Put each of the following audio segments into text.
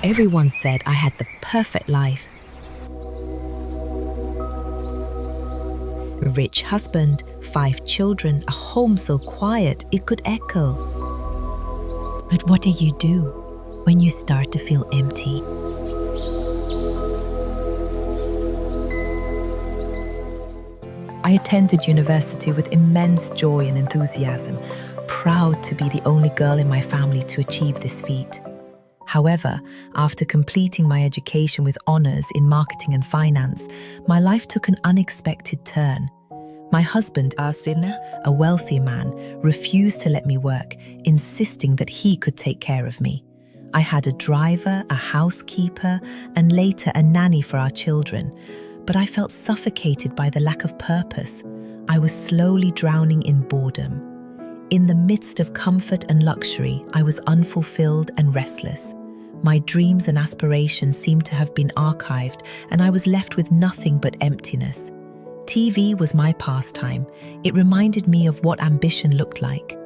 Everyone said I had the perfect life. A rich husband, 5 children, a home so quiet it could echo. But what do you do when you start to feel empty? I attended university with immense joy and enthusiasm, proud to be the only girl in my family to achieve this feat. However, after completing my education with honors in marketing and finance, my life took an unexpected turn. My husband, a wealthy man, refused to let me work, insisting that he could take care of me. I had a driver, a housekeeper, and later a nanny for our children, but I felt suffocated by the lack of purpose. I was slowly drowning in boredom. In the midst of comfort and luxury, I was unfulfilled and restless. My dreams and aspirations seemed to have been archived, and I was left with nothing but emptiness. TV was my pastime. It reminded me of what ambition looked like.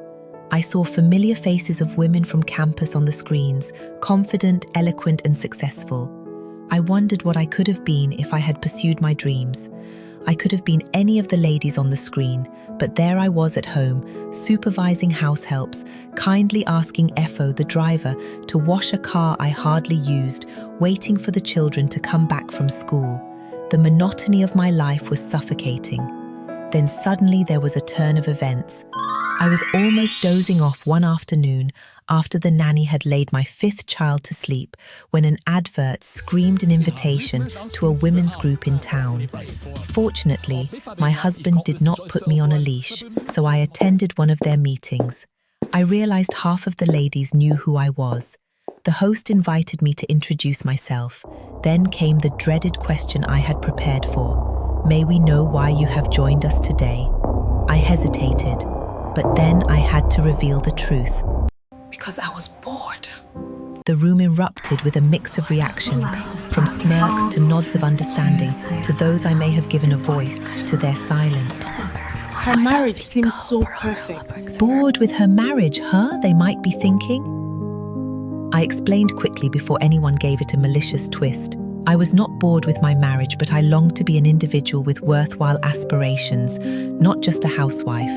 I saw familiar faces of women from campus on the screens, confident, eloquent, and successful. I wondered what I could have been if I had pursued my dreams. I could have been any of the ladies on the screen, but there I was at home, supervising house helps, kindly asking Effo, the driver, to wash a car I hardly used, waiting for the children to come back from school. The monotony of my life was suffocating. Then suddenly there was a turn of events. I was almost dozing off one afternoon after the nanny had laid my 5th child to sleep when an advert screamed an invitation to a women's group in town. Fortunately, my husband did not put me on a leash, so I attended one of their meetings. I realized half of the ladies knew who I was. The host invited me to introduce myself. Then came the dreaded question I had prepared for. May we know why you have joined us today? I hesitated, but then I had to reveal the truth. Because I was bored. The room erupted with a mix of reactions, from smirks to nods of understanding, to those I may have given a voice, to their silence. Her marriage seemed so perfect. Bored with her marriage, huh? They might be thinking. I explained quickly before anyone gave it a malicious twist. I was not bored with my marriage, but I longed to be an individual with worthwhile aspirations, not just a housewife.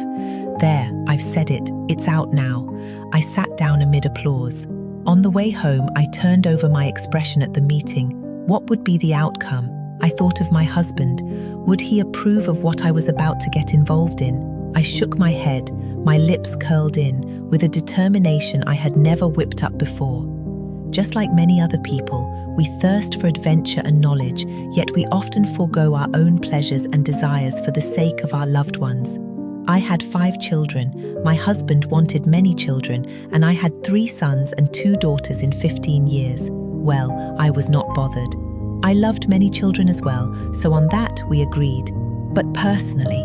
There, I've said it. It's out now. I sat down amid applause. On the way home, I turned over my expression at the meeting. What would be the outcome? I thought of my husband. Would he approve of what I was about to get involved in? I shook my head, my lips curled in, with a determination I had never whipped up before. Just like many other people, we thirst for adventure and knowledge, yet we often forego our own pleasures and desires for the sake of our loved ones. I had 5 children, my husband wanted many children, and I had 3 sons and 2 daughters in 15 years. Well, I was not bothered. I loved many children as well, so on that we agreed. But personally,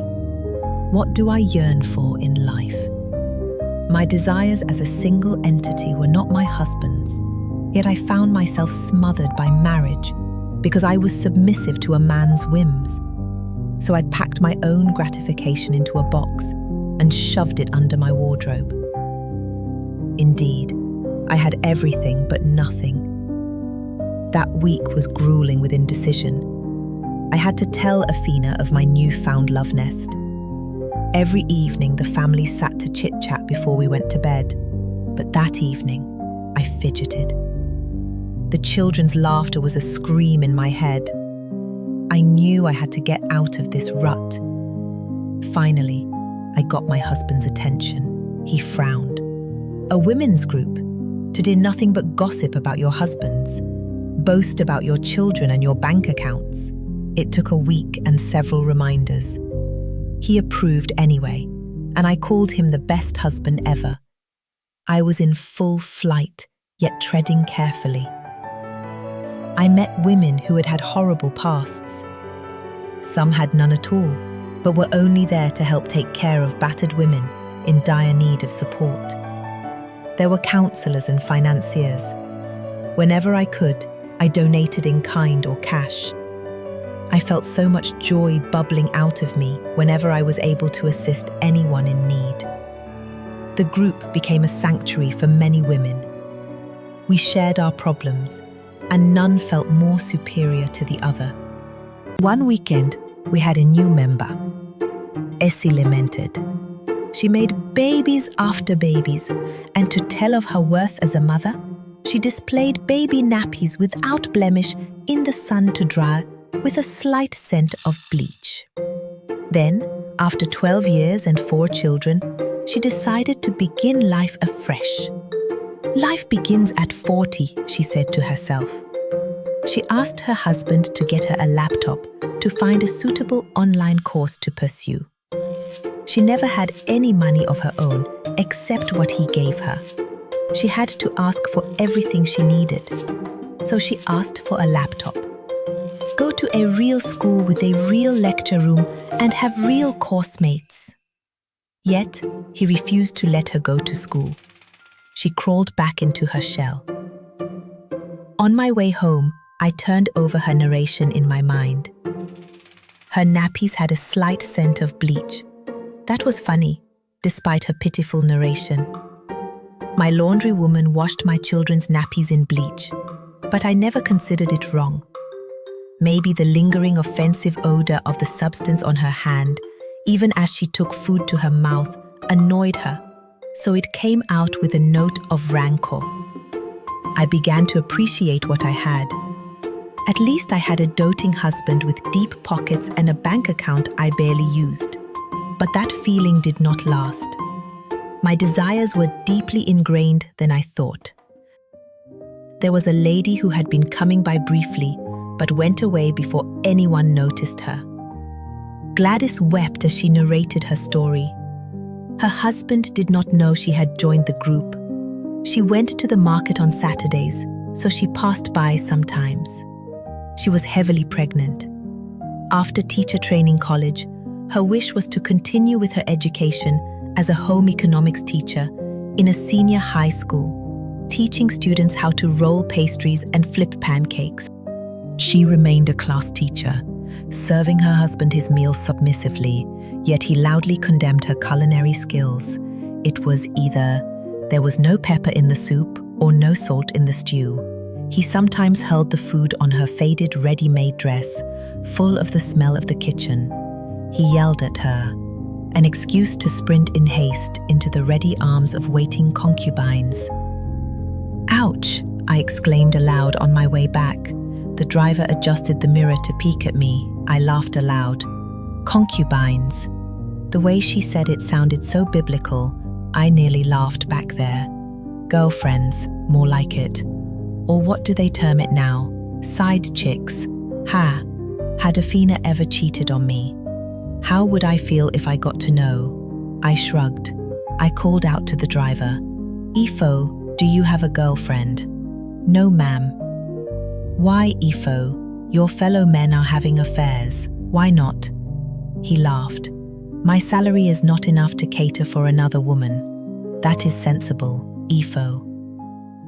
what do I yearn for in life? My desires as a single entity were not my husband's, yet I found myself smothered by marriage because I was submissive to a man's whims. So I'd packed my own gratification into a box and shoved it under my wardrobe. Indeed, I had everything but nothing. That week was grueling with indecision. I had to tell Afina of my newfound love nest. Every evening the family sat to chit-chat before we went to bed, but that evening I fidgeted. The children's laughter was a scream in my head. I knew I had to get out of this rut. Finally, I got my husband's attention. He frowned. A women's group? To do nothing but gossip about your husbands? Boast about your children and your bank accounts? It took a week and several reminders. He approved anyway, and I called him the best husband ever. I was in full flight, yet treading carefully. I met women who had had horrible pasts. Some had none at all, but were only there to help take care of battered women in dire need of support. There were counselors and financiers. Whenever I could, I donated in kind or cash. I felt so much joy bubbling out of me whenever I was able to assist anyone in need. The group became a sanctuary for many women. We shared our problems, and none felt more superior to the other. One weekend, we had a new member. Essie lamented. She made babies after babies, and to tell of her worth as a mother, she displayed baby nappies without blemish in the sun to dry with a slight scent of bleach. Then, after 12 years and 4 children, she decided to begin life afresh. Life begins at 40, she said to herself. She asked her husband to get her a laptop to find a suitable online course to pursue. She never had any money of her own except what he gave her. She had to ask for everything she needed. So she asked for a laptop. Go to a real school with a real lecture room and have real course mates. Yet, he refused to let her go to school. She crawled back into her shell. On my way home, I turned over her narration in my mind. Her nappies had a slight scent of bleach. That was funny, despite her pitiful narration. My laundry woman washed my children's nappies in bleach, but I never considered it wrong. Maybe the lingering offensive odor of the substance on her hand, even as she took food to her mouth, annoyed her, so it came out with a note of rancor. I began to appreciate what I had. At least I had a doting husband with deep pockets and a bank account I barely used. But that feeling did not last. My desires were deeply ingrained than I thought. There was a lady who had been coming by briefly, but went away before anyone noticed her. Gladys wept as she narrated her story. Her husband did not know she had joined the group. She went to the market on Saturdays, so she passed by sometimes. She was heavily pregnant. After teacher training college, her wish was to continue with her education as a home economics teacher in a senior high school, teaching students how to roll pastries and flip pancakes. She remained a class teacher, serving her husband his meals submissively, yet he loudly condemned her culinary skills. It was either there was no pepper in the soup or no salt in the stew. He sometimes held the food on her faded ready-made dress, full of the smell of the kitchen. He yelled at her, an excuse to sprint in haste into the ready arms of waiting concubines. "Ouch!" I exclaimed aloud on my way back. The driver adjusted the mirror to peek at me. I laughed aloud. Concubines. The way she said it sounded so biblical, I nearly laughed back there. Girlfriends, more like it. Or what do they term it now? Side chicks. Ha! Had Afina ever cheated on me? How would I feel if I got to know? I shrugged. I called out to the driver. "Ifo, do you have a girlfriend?" "No, ma'am." "Why, Ifo? Your fellow men are having affairs. Why not?" He laughed. "My salary is not enough to cater for another woman." "That is sensible, Ifo."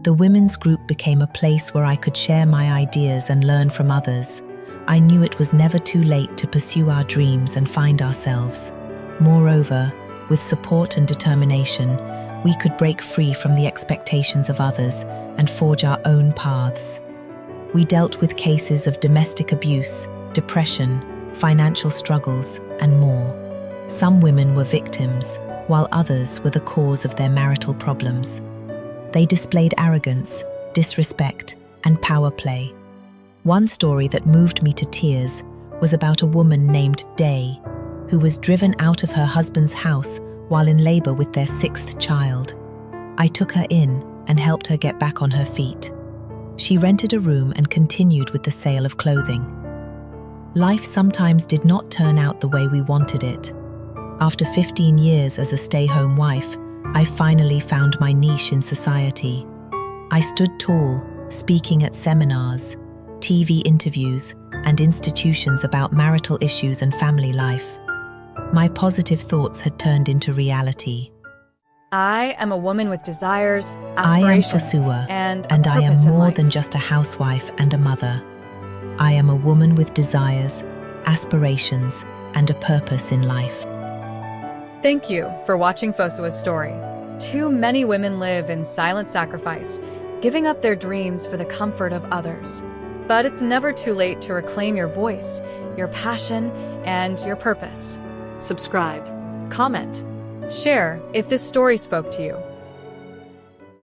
The women's group became a place where I could share my ideas and learn from others. I knew it was never too late to pursue our dreams and find ourselves. Moreover, with support and determination, we could break free from the expectations of others and forge our own paths. We dealt with cases of domestic abuse, depression, financial struggles, and more. Some women were victims, while others were the cause of their marital problems. They displayed arrogance, disrespect, and power play. One story that moved me to tears was about a woman named Day, who was driven out of her husband's house while in labor with their 6th child. I took her in and helped her get back on her feet. She rented a room and continued with the sale of clothing. Life sometimes did not turn out the way we wanted it. After 15 years as a stay-home wife, I finally found my niche in society. I stood tall, speaking at seminars, TV interviews, and institutions about marital issues and family life. My positive thoughts had turned into reality. I am a woman with desires, I am aspirations, Fosua, and I am purpose in more life. than just a housewife and a mother. I am a woman with desires, aspirations, and a purpose in life. Thank you for watching Fosua's story. Too many women live in silent sacrifice, giving up their dreams for the comfort of others. But it's never too late to reclaim your voice, your passion, and your purpose. Subscribe, comment. Share if this story spoke to you.